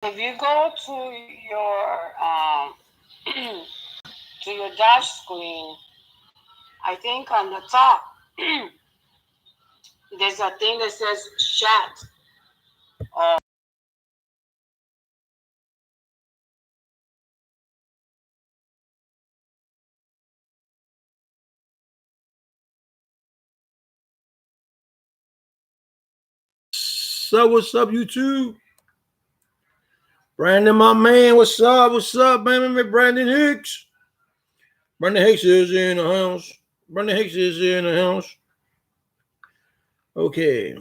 If you go to your dash screen, I think on the top there's a thing that says chat. Or So what's up, YouTube? Brandon, my man, what's up? What's up, man? Brandon Hicks. Brandon Hicks is in the house. Brandon Hicks is in the house. Okay.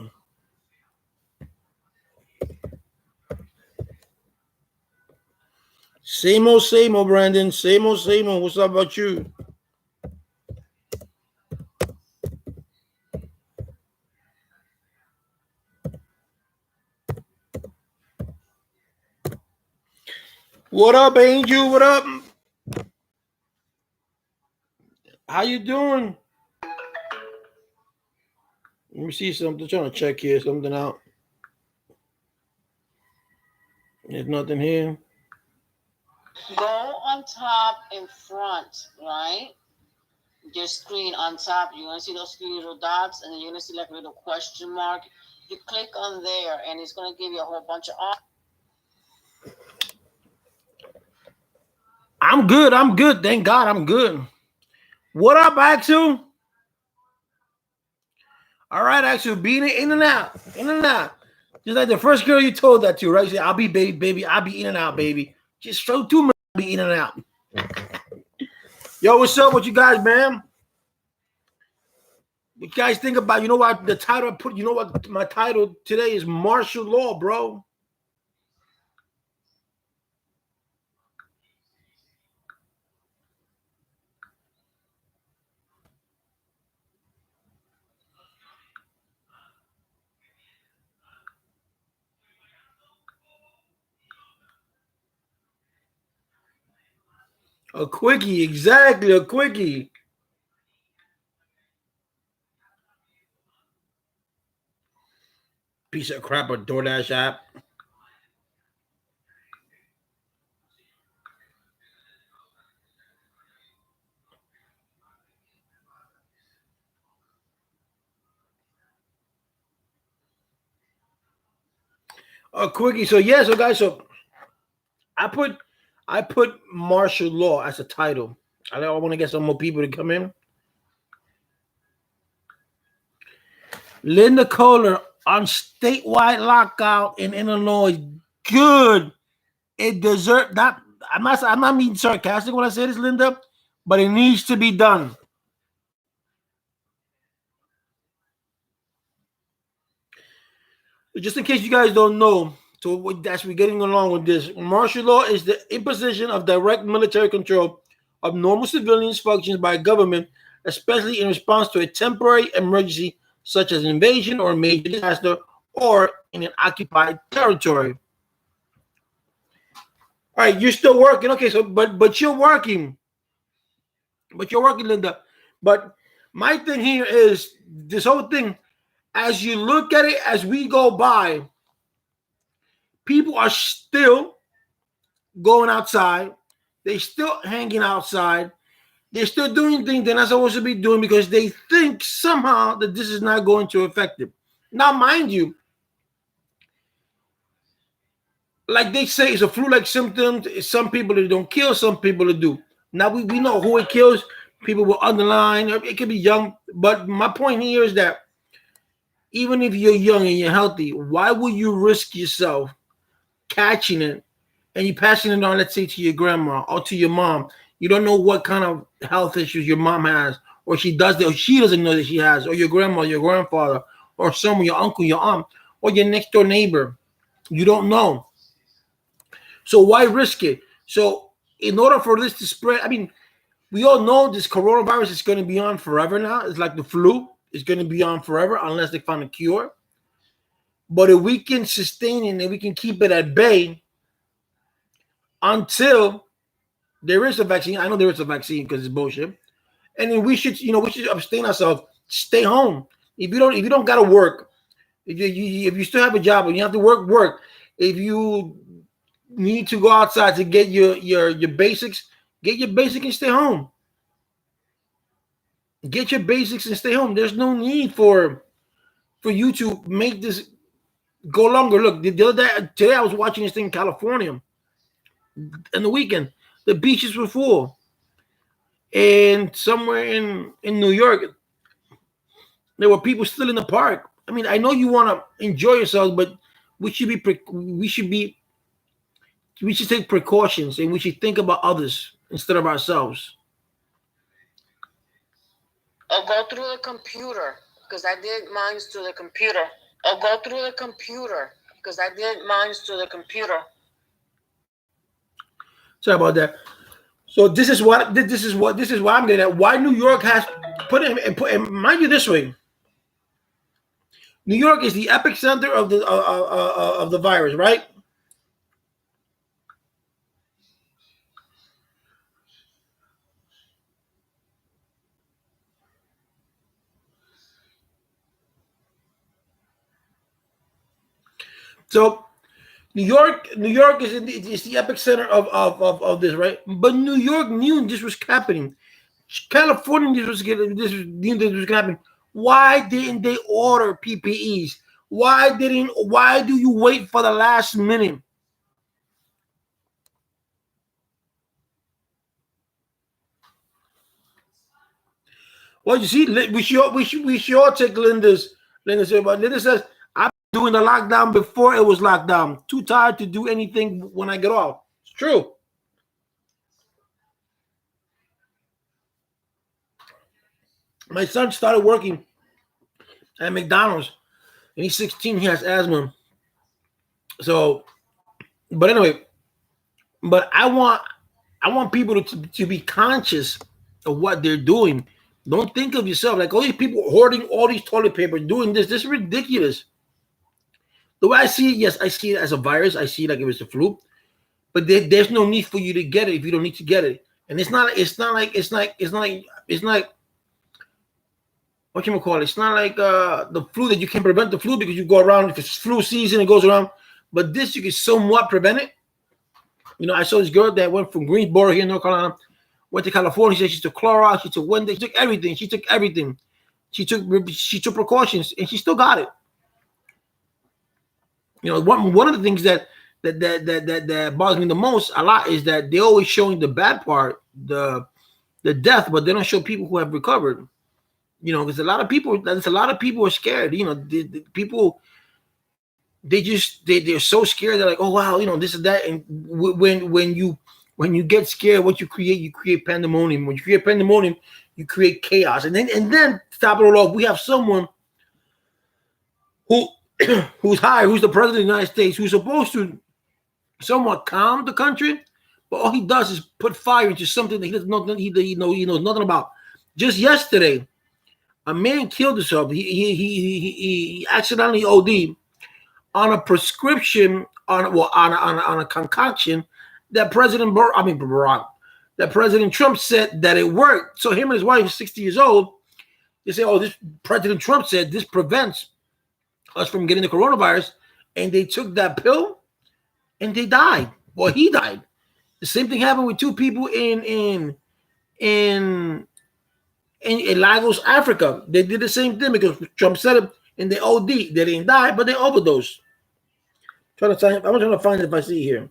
Same old, Brandon. Same old. What's up about you? What up, Angel? What up? How you doing? Let me see something. Trying to check here something out. There's nothing here. go on top in front, right? Your screen on top. You're gonna see those three little dots, and then you're gonna see like a little question mark. You click on there, and it's gonna give you a whole bunch of options. I'm good. I'm good. Thank God I'm good. What up, Axel? All right, Axel. Being in and out. In and out. Just like the first girl you told that to, right? You said, I'll be baby. I'll be in and out, baby. Just show two minutes, I'll be in and out. Yo, what's up with you guys, man? What you guys think about, you know what the title I put, you know what my title today is? Martial law, bro. A quickie, exactly, a quickie. Piece of crap, a DoorDash app. A quickie. So yeah, so guys, so I put I put martial law as a title. I want to get some more people to come in. Linda Kohler on statewide lockout in Illinois. Good. It deserves that. I'm not being sarcastic when I say this, Linda, but it needs to be done. Just in case you guys don't know, so as we're getting along with this, martial law is the imposition of direct military control of normal civilians' functions by government, especially in response to a temporary emergency such as an invasion or a major disaster or in an occupied territory. All right, you're still working. Okay, so but you're working. But you're working, Linda. But my thing here is this whole thing, as you look at it as we go by, people are still going outside. They're still hanging outside. They're still doing things they're not supposed to be doing because they think somehow that this is not going to affect them. Now, mind you, like they say, it's a flu-like symptom. Some people it don't kill, some people it do. Now we know who it kills. People will underline. It could be young, but my point here is that even if you're young and you're healthy, why would you risk yourself catching it and you passing it on, let's say, to your grandma or to your mom? You don't know what kind of health issues your mom has, or she does, or she doesn't know that she has, or your grandma, your grandfather, or someone, your uncle, your aunt, or your next door neighbor. You don't know. So why risk it? So in order for this to spread, I mean, we all know this coronavirus is going to be on forever now. It's like the flu. It's going to be on forever unless they find a cure. But if we can sustain it and we can keep it at bay until there is a vaccine, I know there is a vaccine because it's bullshit. And then we should abstain ourselves. Stay home. If you don't gotta work, if you still have a job and you have to work. If you need to go outside to get your basics, get your basic and stay home. Get your basics and stay home. There's no need for you to make this go longer. Look, the other day, today I was watching this thing in California in the weekend. The beaches were full, and somewhere in New York, there were people still in the park. I mean, I know you want to enjoy yourselves, but we should be we should take precautions, and we should think about others instead of ourselves. Or go through the computer, because I did mine to the computer. Or go through the computer, because I did mine to the computer. Sorry about that. So this is why I'm getting at. Why New York has put and mind you this way. New York is the epicenter of the virus, right? So New York is the epicenter of this, right? But New York knew this was happening. California knew this was happening. Why didn't they order PPEs? Why do you wait for the last minute? Well, you see, we should all take Linda's advice. Linda says, I'm doing the lockdown before it was lockdown. Too tired to do anything when I get off. It's true. My son started working at McDonald's, and he's 16. He has asthma. So, but anyway, but I want people to be conscious of what they're doing. Don't think of yourself like all these people hoarding all these toilet paper, doing this. This is ridiculous. The way I see it, yes, I see it as a virus. I see it like it was the flu, but there's no need for you to get it if you don't need to get it. And it's not like what you call it. It's not like the flu that you can prevent the flu because you go around. If it's flu season, it goes around. But this you can somewhat prevent it. You know, I saw this girl that went from Greensboro here in North Carolina, went to California. She said she took Clorox, she took Wendy, she took everything. She took everything. She took precautions, and she still got it. You know, one of the things that bothers me the most a lot is that they're always showing the bad part, the death, but they don't show people who have recovered. You know, there's a lot of people are scared. You know, the people they're so scared. They're like, oh wow, you know, this is that. And when you get scared, what you create pandemonium. When you create pandemonium, you create chaos. And then to top it all off, we have someone who who's the president of the United States, who's supposed to somewhat calm the country, but all he does is put fire into something that he doesn't know. He knows nothing about. Just yesterday, a man killed himself. He accidentally OD'd on a prescription on a concoction that that President Trump said that it worked. So him and his wife, 60 years old, they say, oh, this President Trump said this prevents us from getting the coronavirus, and they took that pill and they died. Well, he died. The same thing happened with two people in Lagos, Africa. They did the same thing because Trump said it, and they OD. They didn't die, but they overdosed. I'm trying to find it if I see it here.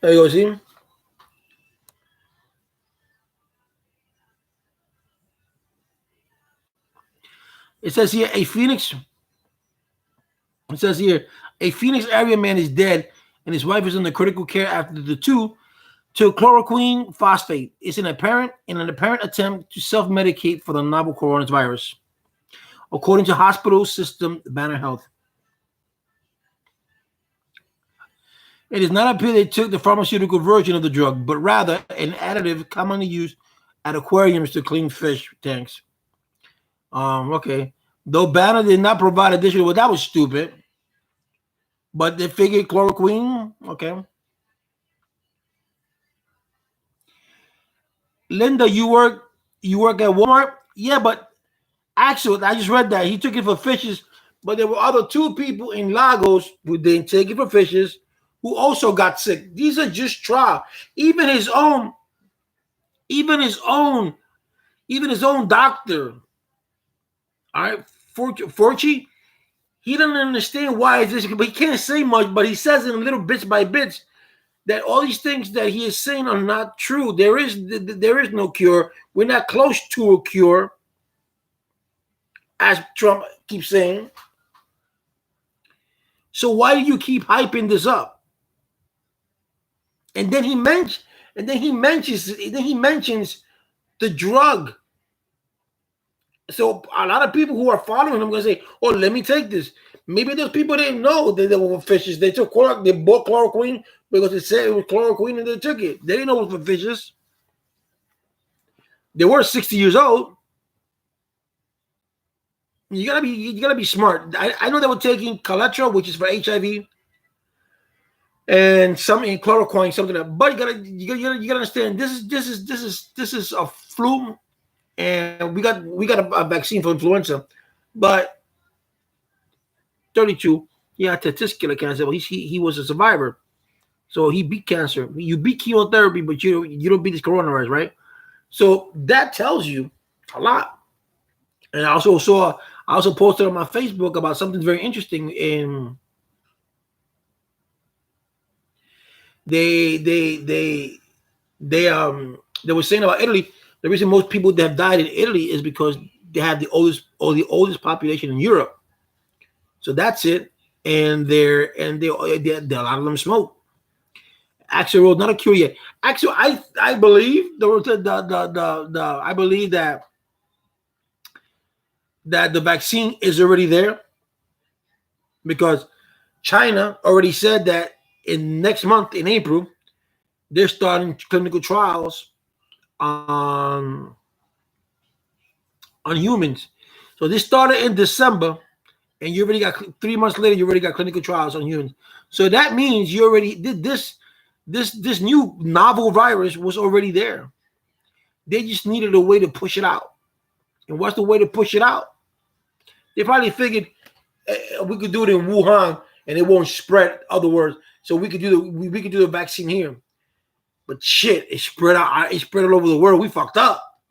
There you go, see? It says here, it says here, a Phoenix area man is dead and his wife is under critical care after the two took chloroquine phosphate. It's in an apparent attempt to self-medicate for the novel coronavirus, according to hospital system Banner Health. It does not appear they took the pharmaceutical version of the drug, but rather an additive commonly used at aquariums to clean fish tanks. Okay. Though Banner did not provide additional, well, that was stupid. But they figured chloroquine, okay. Linda, you work at Walmart? Yeah, but actually, I just read that he took it for fishes, but there were other two people in Lagos who didn't take it for fishes, who also got sick. These are just trial. Even his own, even his own, even his own doctor. All right, Forchi, he doesn't understand why is this, but he can't say much. But he says in little bits by bits that all these things that he is saying are not true. There is no cure. We're not close to a cure, as Trump keeps saying. So why do you keep hyping this up? And then he mentions, then he mentions the drug. So a lot of people who are following him are going to say, "Oh, let me take this." Maybe those people didn't know that they were for fishes. They they bought chloroquine because it said it was chloroquine and they took it. They didn't know it was for fishes. They were 60 years old. You gotta be smart. I know they were taking Caletra, which is for HIV, and some in chloroquine, something like that. But you gotta understand this is a flu, and we got a vaccine for influenza, but 32, he had testicular cancer. Well, he was a survivor, so he beat cancer. You beat chemotherapy, but you don't beat this coronavirus, right? So that tells you a lot. And I also posted on my Facebook about something very interesting. In they were saying about Italy. The reason most people that have died in Italy is because they have the oldest population in Europe. So that's it. And they a lot of them smoke. Actually, not a cure yet. Actually, I believe the I believe that the vaccine is already there, because China already said that in next month in April they're starting clinical trials on humans. So this started in December, and you already got 3 months later. You already got clinical trials on humans. So that means you already did this. This new novel virus was already there. They just needed a way to push it out. And what's the way to push it out? They probably figured we could do it in Wuhan and it won't spread. Other words, so we could do the vaccine here. But shit, it spread out. It spread all over the world. We fucked up.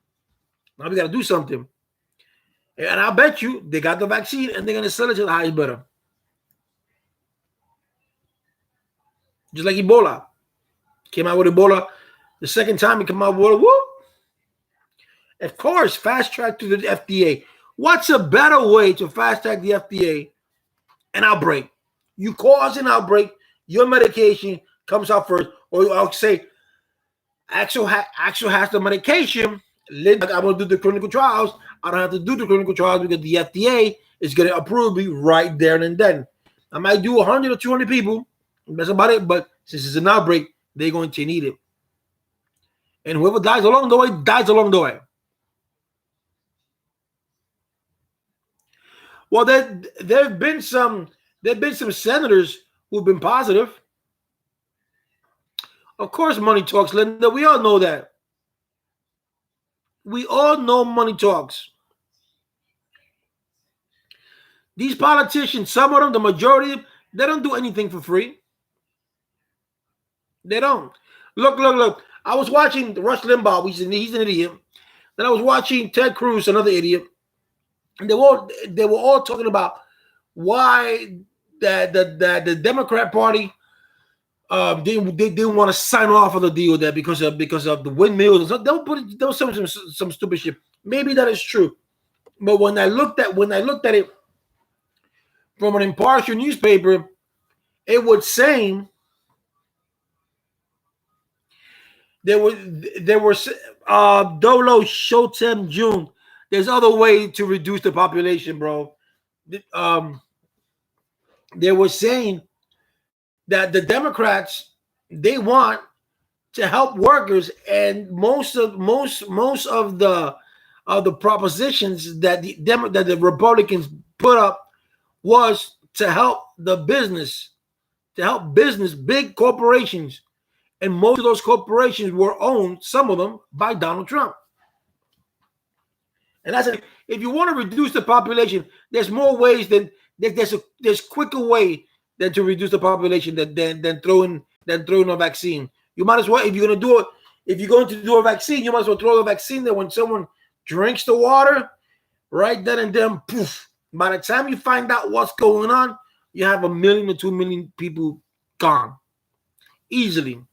Now we got to do something. And I bet you they got the vaccine and they're gonna sell it to the highest bidder. Just like Ebola came out with Ebola. The second time it came out with Ebola, whoop. Of course, fast track to the FDA. What's a better way to fast track the FDA? An outbreak. You cause an outbreak, your medication comes out first, or I'll say, Axel has the medication. I'm going to do the clinical trials. I don't have to do the clinical trials because the FDA is going to approve me right there and then. I might do 100 or 200 people. That's about it. But since it's an outbreak, they're going to need it. And whoever dies along the way, dies along the way. Well, there have been some senators who've been positive. Of course, money talks, Linda. We all know that. We all know money talks. These politicians, some of them, the majority of them, they don't do anything for free. They don't. Look. I was watching Rush Limbaugh. He's an idiot. Then I was watching Ted Cruz, another idiot. And they were all talking about why the Democrat Party they didn't want to sign off on the deal there because of the windmills. So they'll say some stupid shit. Maybe that is true, but when I looked at it from an impartial newspaper, it was saying there were Dolo Shotem June. There's other way to reduce the population, bro. They were saying that the Democrats, they want to help workers, and most of the propositions that the Republicans put up was to help the business, big corporations, And most of those corporations were owned, some of them, by Donald Trump. And that's if you want to reduce the population, there's more ways than there's quicker way than to reduce the population than throwing a vaccine. You might as well, if you're going to do a vaccine, you might as well throw the vaccine there when someone drinks the water, right then and then, poof. By the time you find out what's going on, you have 1 million or 2 million people gone easily.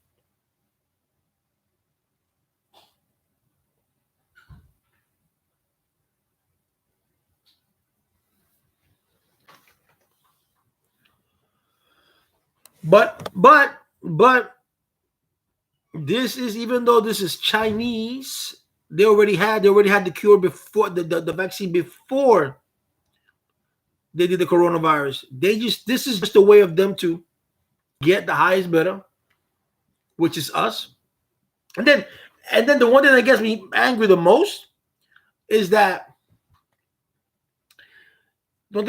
But this is, even though this is Chinese, they already had the cure before the vaccine before they did the coronavirus. This is just a way of them to get the highest bidder, which is us. And then the one thing that gets me angry the most is that the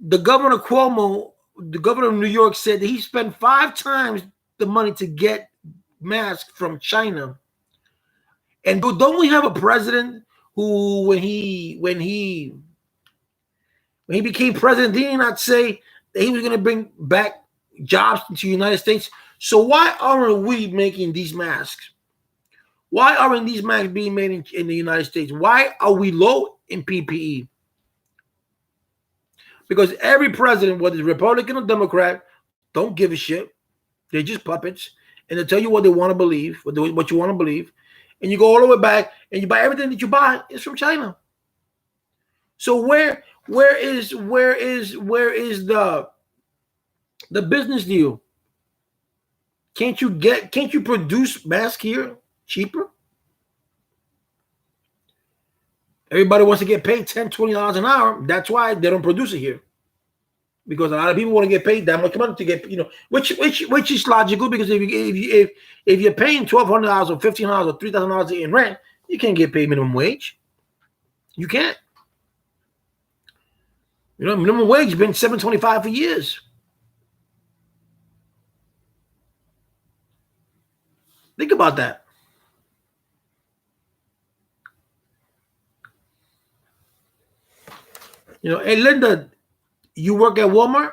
the governor Cuomo, the governor of New York, said that he spent 5 times the money to get masks from China. And don't we have a president who, when he became president, did he not say that he was going to bring back jobs to the United States? So why aren't we making these masks? Why aren't these masks being made in the United States? Why are we low in PPE? Because every president, whether it's Republican or Democrat, don't give a shit. They're just puppets, and they tell you what they want to believe, what you want to believe, and you go all the way back, and you buy everything that you buy is from China. So where is the business deal? Can't you produce masks here cheaper? Everybody wants to get paid $10, $20 an hour. That's why they don't produce it here. Because a lot of people want to get paid that much money to get, which is logical, because if you're paying $1,200 or $1,500 or $3,000 in rent, you can't get paid minimum wage. You can't. Minimum wage has been $7.25 for years. Think about that. Hey Linda, you work at Walmart?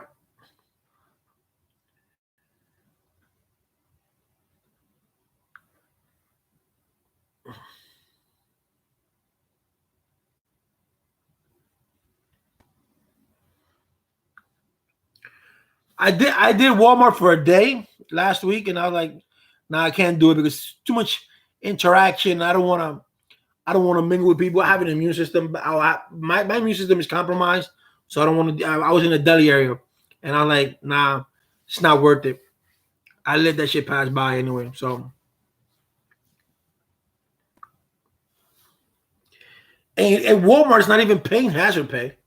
I did Walmart for a day last week, and I was like, nah, I can't do it because too much interaction. I don't want to mingle with people. I have an immune system. My immune system is compromised, so I don't want to. I was in the deli area, and I'm like, nah, it's not worth it. I let that shit pass by anyway. So, and Walmart's not even paying hazard pay.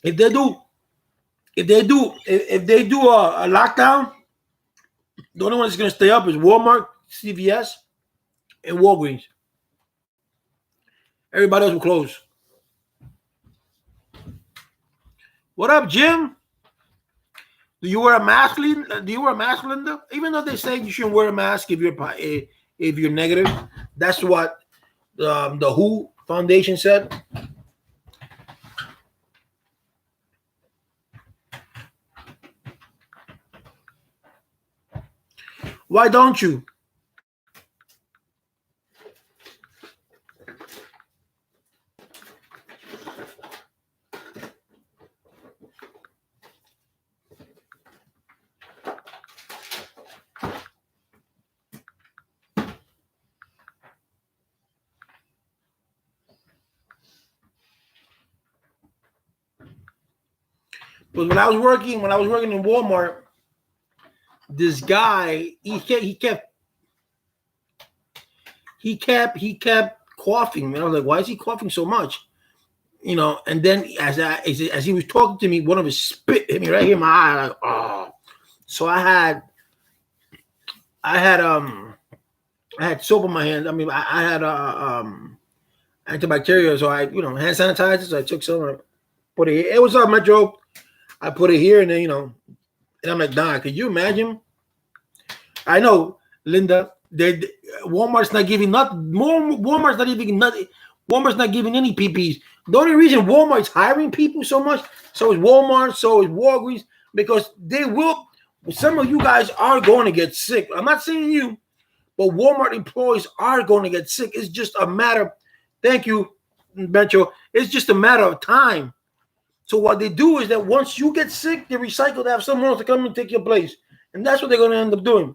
If they do a lockdown, the only one that's going to stay up is Walmart, CVS, and Walgreens. Everybody else will close. What up, Jim? Do you wear a mask, Linda? Even though they say you shouldn't wear a mask if you're negative, that's what the WHO Foundation said. Why don't you? But when I was working in Walmart, this guy he kept coughing. And I was like, why is he coughing so much? And then as he was talking to me, one of his spit hit me right here in my eye. Like, oh. So I had soap on my hands. I mean, I antibacterial. So I, hand sanitizer. So I took some, put it here. It was up Metro. I put it here, and then and I'm like, Don, could you imagine? I know, Linda. Walmart's not giving Walmart's not even nothing. Walmart's not giving any PPs. The only reason Walmart's hiring people so much, so is Walmart, so is Walgreens, because they will. Some of you guys are going to get sick. I'm not saying you, but Walmart employees are going to get sick. It's just a matter. Thank you, Metro. It's just a matter of time. So what they do is that once you get sick, they recycle to have someone else to come and take your place, and that's what they're going to end up doing.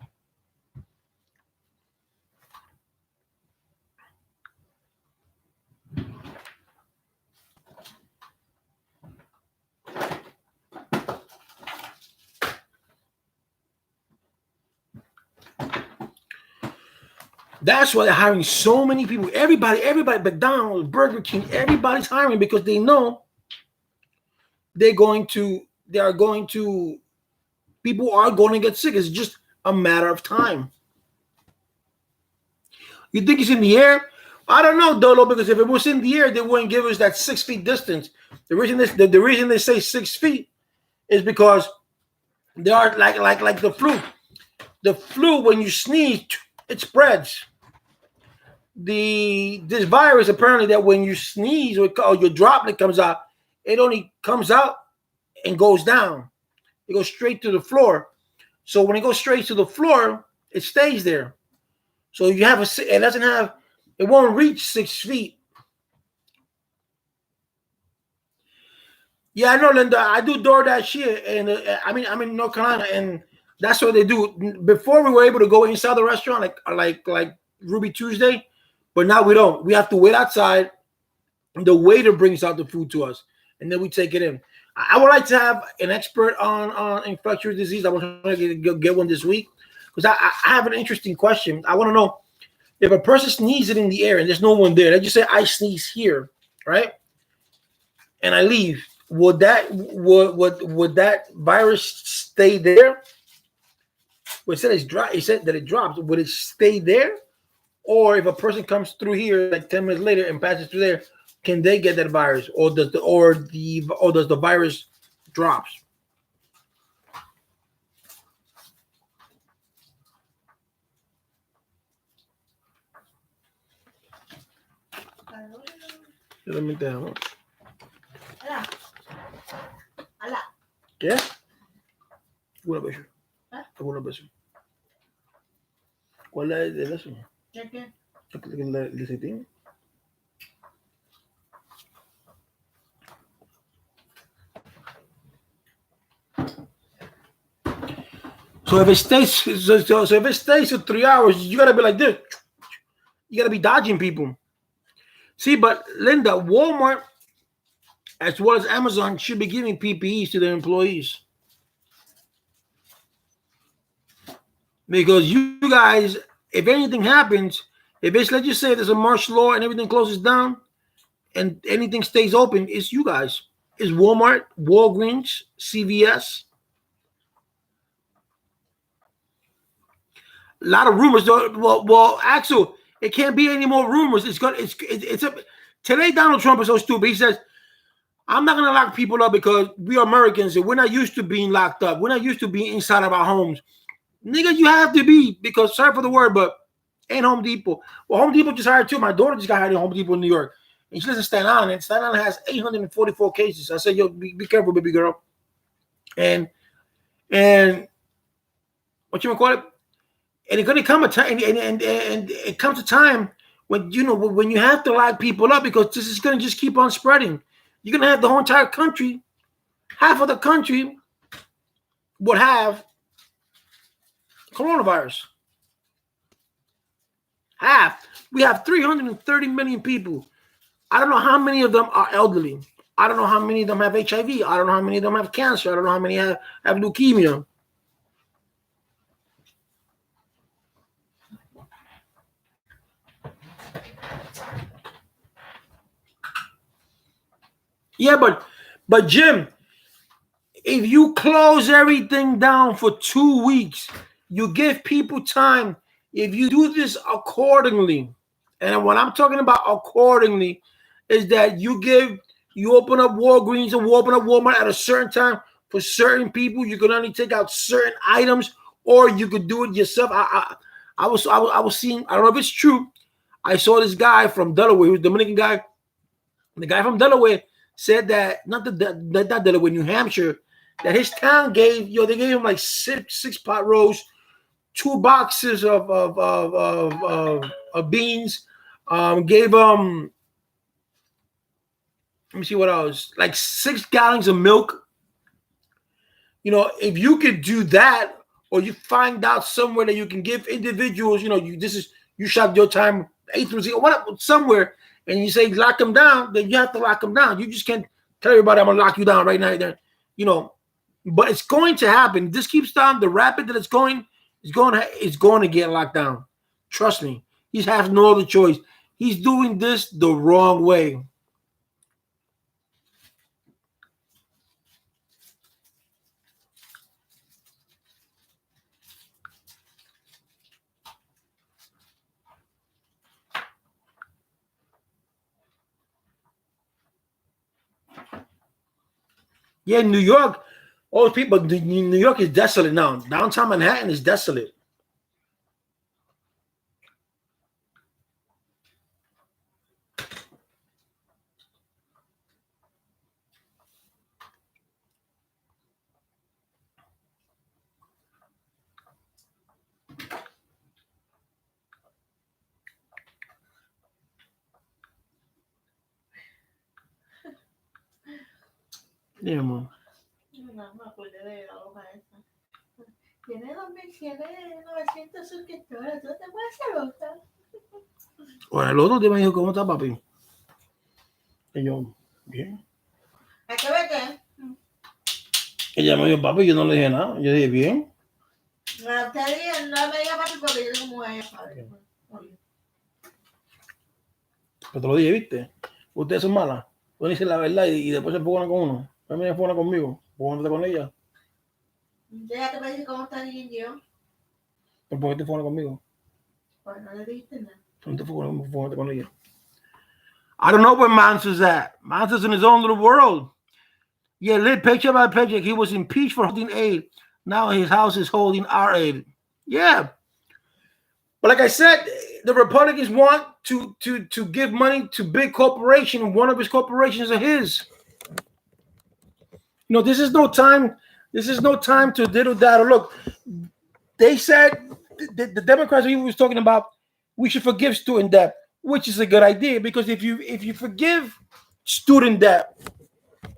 That's why they're hiring so many people. Everybody, McDonald's, Burger King, everybody's hiring because they know they are going to, people are going to get sick. It's just a matter of time. You think it's in the air? I don't know, Dolo, because if it was in the air, they wouldn't give us that 6 feet distance. The reason they say 6 feet is because they are like the flu. The flu, when you sneeze, it spreads. This virus, apparently, that when you sneeze or your droplet comes out, it only comes out and goes down. It goes straight to the floor. So when it goes straight to the floor, it stays there. So you have it won't reach 6 feet. Yeah, I know, Linda. I do DoorDash here, and I'm in North Carolina, and that's what they do. Before we were able to go inside the restaurant, like Ruby Tuesday, but now we don't. We have to wait outside. The waiter brings out the food to us, and then we take it in. I would like to have an expert on infectious disease. I want to get one this week because I have an interesting question. I want to know if a person sneezes in the air and there's no one there. Let's just say I sneeze here, right? And I leave. Would that virus stay there? Well, it said that it drops. Would it stay there? Or if a person comes through here like 10 minutes later and passes through there, can they get that virus? Or does the virus drops? ¿Qué? Una beso. Una beso. ¿Cuál es el eso? ¿Qué? ¿El aceite? So if it stays for 3 hours, you gotta be like this. You gotta be dodging people. See, but Linda, Walmart as well as Amazon should be giving PPEs to their employees. Because you guys, if anything happens, if it's, let's just say there's a martial law and everything closes down and anything stays open, it's you guys. It's Walmart, Walgreens, CVS. A lot of rumors. Well, Axel, it can't be any more rumors. Today Donald Trump is so stupid. He says, I'm not going to lock people up because we are Americans and we're not used to being locked up. We're not used to being inside of our homes. Nigga, you have to be, because, sorry for the word, but ain't Home Depot. Well, Home Depot just hired too. My daughter just got hired at Home Depot in New York. And she lives in Staten Island. And Staten Island has 844 cases. I said, yo, be careful, baby girl. And what you want to call it? And it's going to come a time, and it comes a time when, when you have to lock people up because this is going to just keep on spreading. You're going to have the whole entire country, half of the country would have coronavirus. Half. We have 330 million people. I don't know how many of them are elderly. I don't know how many of them have HIV. I don't know how many of them have cancer. I don't know how many have leukemia. Yeah, but Jim, if you close everything down for 2 weeks, you give people time. If you do this accordingly, And what I'm talking about accordingly is that you open up Walgreens and open up Walmart at a certain time for certain people. You can only take out certain items, or you could do it yourself. I was seeing. I don't know if it's true. I saw this guy from Delaware, who's a Dominican guy. The guy from Delaware said that not Delaware, New Hampshire, that his town they gave him like six pot roast, 2 boxes of beans, gave him, let me see what else, like 6 gallons of milk. You know, if you could do that, or you find out somewhere that you can give individuals, you know, you shot your time 8 through 0, whatever, somewhere, and you say lock them down, then you have to lock them down. You just can't tell everybody I'm gonna lock you down right now. Then, you know, but it's going to happen. This keeps down the rapid that it's going to get locked down. Trust me. He has no other choice. He's doing this the wrong way. Yeah, New York, all those people, New York is desolate now. Downtown Manhattan is desolate. Yeah, man. No me acuerdo de la hoja esa. Tiene 900 suscriptores. ¿Tú te puedes hacer otra? Bueno, el otro día me dijo, ¿cómo está, papi? Y yo, bien. ¿A qué vete? Ella me dijo, papi, yo no le dije nada. Yo dije, bien. No, usted diga, no me diga papi porque yo tengo mujer, padre. Pero te lo dije, ¿viste? Ustedes son malas. Uno dice la verdad y después se enfocan con uno. También se enfocan conmigo. Enfócate con ella. Déjate para decir cómo está bien yo. ¿Por qué te enfocan conmigo? Pues no le dijiste nada. No te enfócate con ella. I don't know where Monster's at. Monster's in his own little world. Yeah, lit paycheck by paycheck. He was impeached for holding aid. Now his house is holding our aid. Yeah. But like I said, the Republicans want to give money to big corporations, and one of his corporations are his. You know, this is no time to diddle daddle. Look, they said the Democrats he was talking about, we should forgive student debt, which is a good idea, because if you forgive student debt,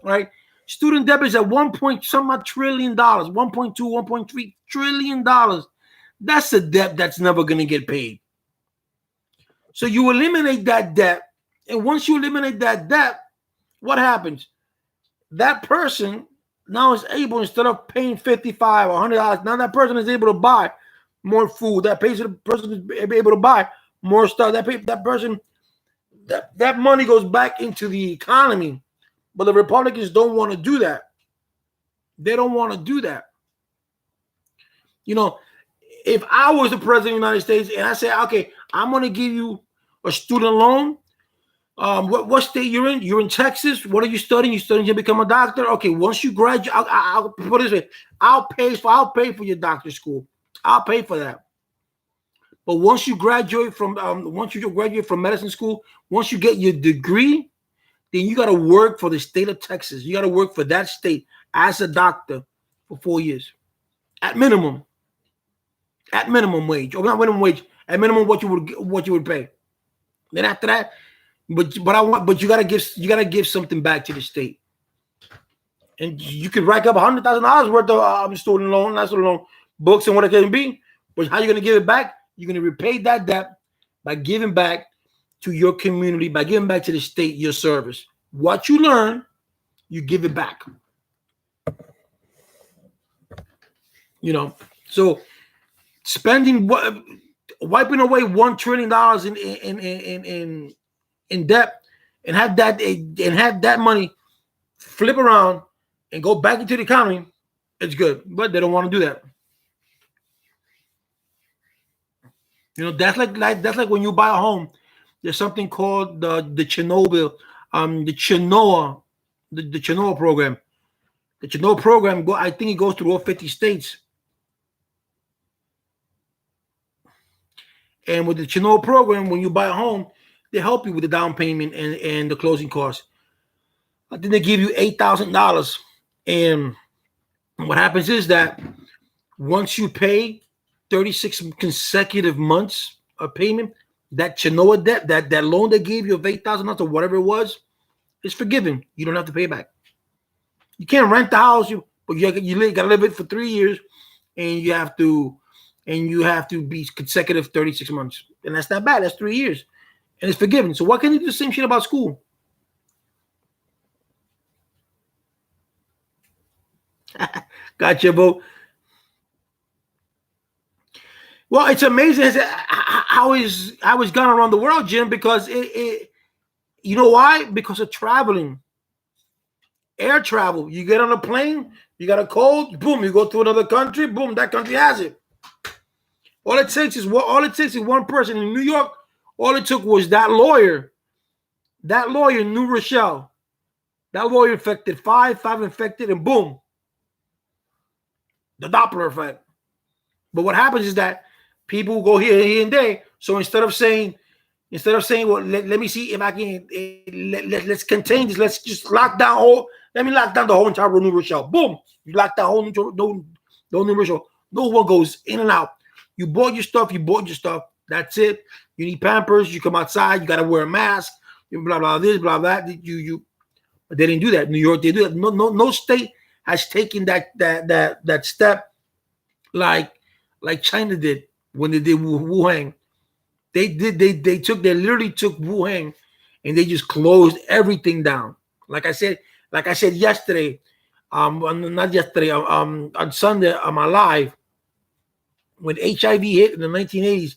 right? Student debt is at $1.some trillion, 1.2, 1.3 trillion dollars. That's a debt that's never going to get paid. So you eliminate that debt, and once you eliminate that debt, what happens? That person now is able, instead of paying $55 or $100, now that person is able to buy more food. That person is able to buy more stuff. That money goes back into the economy. But the Republicans don't want to do that. They don't want to do that. You know, if I was the president of the United States and I said, okay, I'm going to give you a student loan. What state you're in? You're in Texas. What are you studying? You're studying to become a doctor. Okay, once you graduate, I'll put it this way: I'll pay for your doctor school. I'll pay for that. But once you graduate from medicine school, once you get your degree, then you got to work for the state of Texas. You got to work for that state as a doctor for 4 years, at minimum. At minimum wage, or not minimum wage, at minimum what you would pay. Then after that, but you gotta give something back to the state, and you could rack up $100,000 worth of student loan, books and what it can be. But how you gonna give it back? You're gonna repay that debt by giving back to your community, by giving back to the state your service. What you learn, you give it back. You know, so. Wiping away $1 trillion in debt, and have that money flip around and go back into the economy, it's good. But they don't want to do that. You know, that's like when you buy a home. There's something called the Chernobyl, the Chenoa, the Chenoa program. The Chenoa program, I think it goes through all 50 states. And with the Chenoa program, when you buy a home, they help you with the down payment and the closing costs. I think they give you $8,000. And what happens is that once you pay 36 consecutive months of payment, that Chenoa debt, that loan they gave you of $8,000 or whatever it was, is forgiven. You don't have to pay back. You can't rent the house, but you got to live it for 3 years, and you have to be consecutive 36 months. And that's not bad. That's 3 years. And it's forgiven. So why can't you do the same shit about school? Gotcha, Bo. Well, it's amazing how it's gone around the world, Jim, because you know why? Because of traveling. Air travel. You get on a plane, you got a cold, boom, you go to another country, boom, that country has it. All it takes is one person in New York. All it took was that lawyer. That lawyer in New Rochelle. That lawyer infected five infected, and boom. The Doppler effect. But what happens is that people go here and there. So instead of saying, well, let me see if I can let's contain this. Let's just lock down let me lock down the whole entire New Rochelle. Boom. You lock down the whole New Rochelle. No one goes in and out. You bought your stuff. That's it. You need Pampers. You come outside. You got to wear a mask. Blah, blah, this, blah, that. But they didn't do that. New York, they do that. No state has taken that step like China did when they did Wuhan. They literally took Wuhan and they just closed everything down. Like I said yesterday, not yesterday, on Sunday on my live, when HIV hit in the 1980s,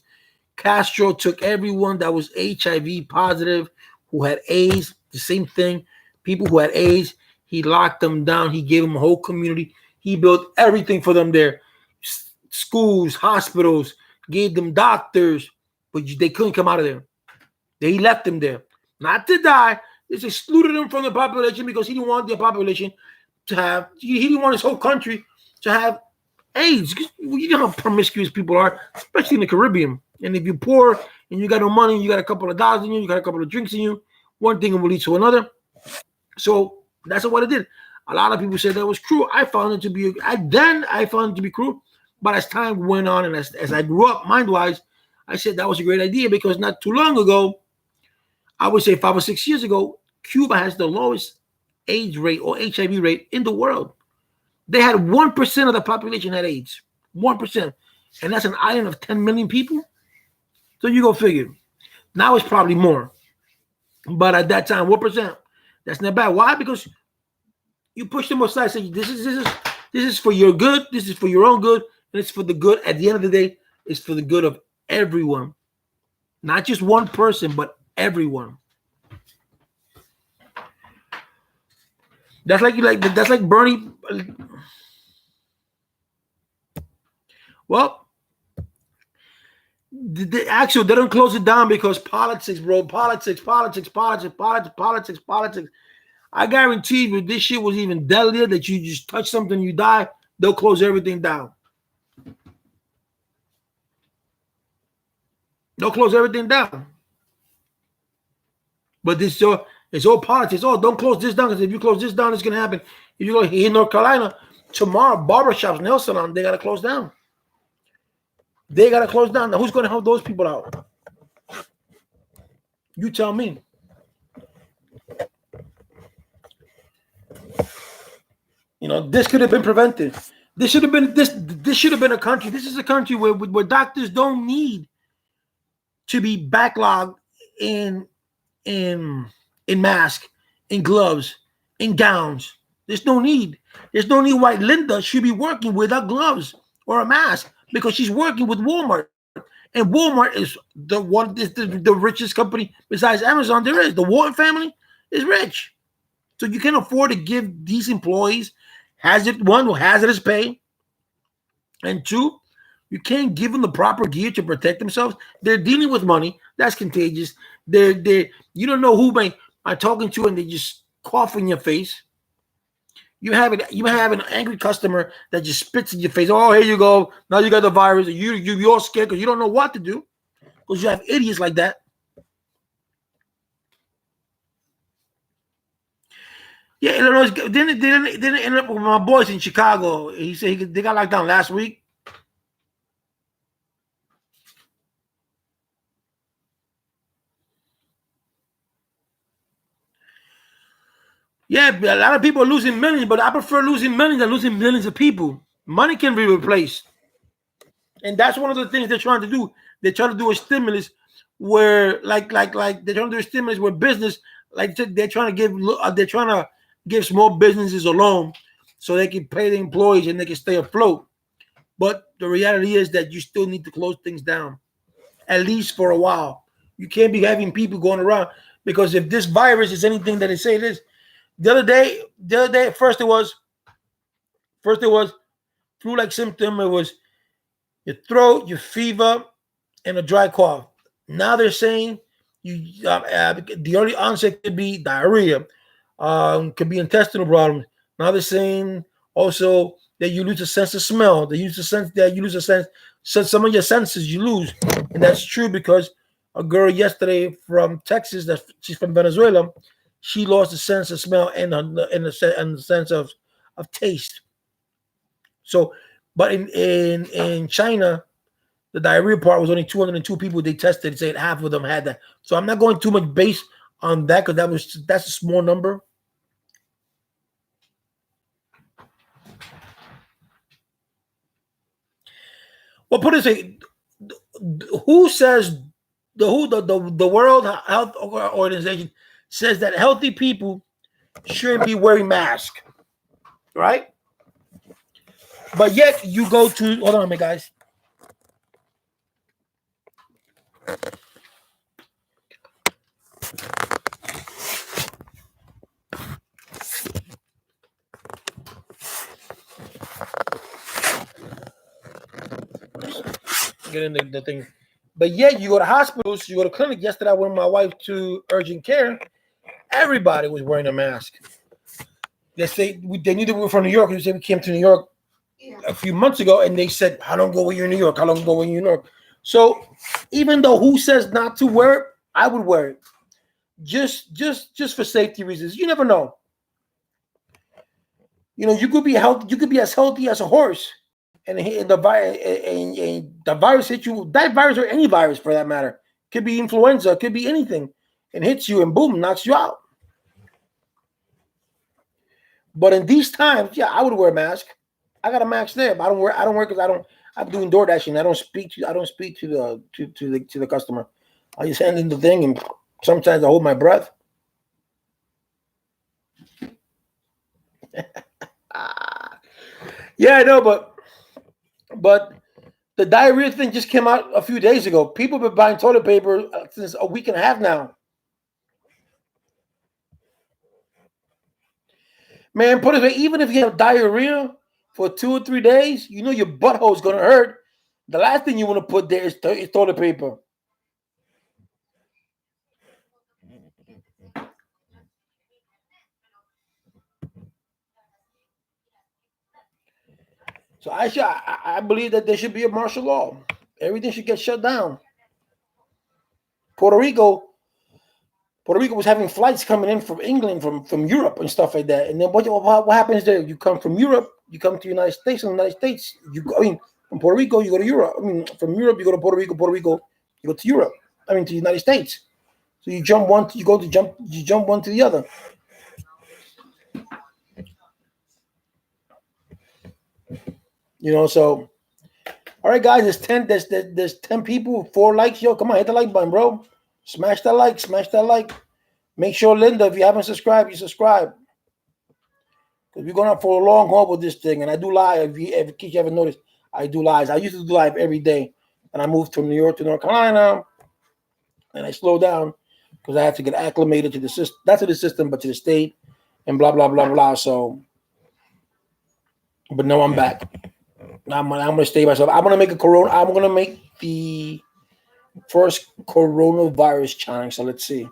Castro took everyone that was HIV positive, who had AIDS, the same thing. People who had AIDS, he locked them down. He gave them a whole community. He built everything for them there. Schools, hospitals, gave them doctors, but they couldn't come out of there. They left them there. Not to die. They excluded them from the population because he didn't want the population to have, he didn't want his whole country to have AIDS. You know how promiscuous people are, especially in the Caribbean. And if you're poor and you got no money, you got a couple of dollars in you, you got a couple of drinks in you, one thing will lead to another. So that's what it did. A lot of people said that was cruel. I found it to be cruel. But as time went on and as I grew up mind-wise, I said that was a great idea because not too long ago, I would say 5 or 6 years ago, Cuba has the lowest AIDS rate or HIV rate in the world. They had 1% of the population had AIDS. 1%. And that's an island of 10 million people. So you go figure. Now it's probably more. But at that time, 1%. That's not bad. Why? Because you push them aside. Say this is for your good. This is for your own good. And it's for the good. At the end of the day, it's for the good of everyone. Not just one person, but everyone. That's like Bernie. Well, actually, they don't close it down because politics, bro. Politics. I guarantee you, if this shit was even deadlier, that you just touch something, you die, they'll close everything down. They'll close everything down. But it's all politics. Oh, don't close this down because if you close this down, it's going to happen. If you go here in North Carolina, tomorrow, barbershops, nail salon, they got to close down. They got to close down. Now, who's going to help those people out? You tell me. You know, this could have been prevented. This should have been This should have been a country. This is a country where doctors don't need to be backlogged in masks, in gloves, in gowns. There's no need. There's no need why Linda should be working without gloves or a mask because she's working with Walmart. And Walmart is the richest company besides Amazon there is. The Walton family is rich. So you can afford to give these employees hazardous pay. And two, you can't give them the proper gear to protect themselves. They're dealing with money. That's contagious. They you don't know who may are talking to, and they just cough in your face. You have an angry customer that just spits in your face. Oh, here you go. Now you got the virus. You're scared because you don't know what to do because you have idiots like that. Yeah, Illinois. Then end up with my boys in Chicago. He said they got locked down last week. Yeah, a lot of people are losing millions, but I prefer losing millions than losing millions of people. Money can be replaced, and that's one of the things they're trying to do. They're trying to do a stimulus where, like they're trying to do a stimulus where business, like they're trying to give small businesses a loan so they can pay the employees and they can stay afloat. But the reality is that you still need to close things down, at least for a while. You can't be having people going around because if this virus is anything that they say it is, the other day, first it was flu-like symptom. It was your throat, your fever, and a dry cough. Now they're saying the early onset could be diarrhea, could be intestinal problems. Now they're saying also that you lose a sense of smell. They use the sense that you lose a sense. So some of your senses you lose, and that's true because a girl yesterday from Texas, that she's from Venezuela, she lost the sense of smell and the sense of taste. So, but in China, the diarrhea part was only 202 people they tested. Said half of them had that. So I'm not going too much base on that because that's a small number. Well, put it this way: who says the World Health Organization says that healthy people shouldn't be wearing masks, right? But yet you go to hold on a minute, guys. Get in the thing. But yet you go to hospitals, you go to clinic. Yesterday I went with my wife to urgent care. Everybody was wearing a mask. They say they knew that we were from New York. They said we came to New York a few months ago, and they said, "How long ago were you in New York? How long ago were you in New York?" So even though who says not to wear it, I would wear it. Just for safety reasons. You never know. You know, you could be healthy. You could be as healthy as a horse, and the virus hits you. That virus or any virus for that matter could be influenza, could be anything, and hits you and boom, knocks you out. But in these times, yeah, I would wear a mask. I got a mask there, but I don't wear because I'm doing door dashing. I don't speak to the customer. I just hand in the thing, and sometimes I hold my breath. Yeah, I know, but the diarrhea thing just came out a few days ago. People have been buying toilet paper since a week and a half now. Man, put it away. Even if you have diarrhea for 2 or 3 days, you know your butthole is going to hurt. The last thing you want to put there is toilet paper. So I believe that there should be a martial law. Everything should get shut down. Puerto Rico was having flights coming in from England, from Europe and stuff like that. And then what happens there? You come from Europe, you come to the United States. In the United States, from Puerto Rico, you go to Europe. From Europe, you go to Puerto Rico. Puerto Rico, you go to Europe. To the United States. So you jump one to the other. So all right, guys, there's 10 people, 4 likes. Yo, come on, hit the like button, bro. Smash that like. Make sure, Linda, if you haven't subscribed, you subscribe. Because we're going out for a long haul with this thing. And I do live, in case you haven't noticed, I do lives. I used to do live every day. And I moved from New York to North Carolina. And I slowed down because I had to get acclimated to the system. Not to the system, but to the state. And blah, blah, blah, blah. So, but no, I'm back. I'm gonna stay myself. I'm gonna make the First coronavirus challenge. So let's see.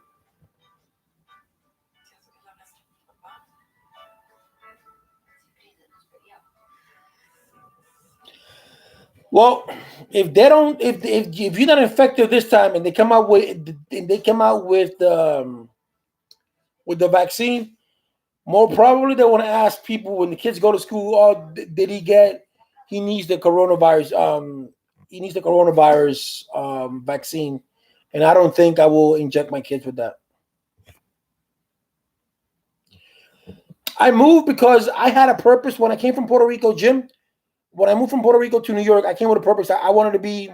Well, if they don't, if you're not infected this time, and they come out with the vaccine, more probably they want to ask people when the kids go to school, oh, did he get? He needs the coronavirus. He needs the coronavirus vaccine, and I don't think I will inject my kids with that. I moved because I had a purpose when I came from Puerto Rico, Jim. When I moved from Puerto Rico to New York, I came with a purpose. I wanted to be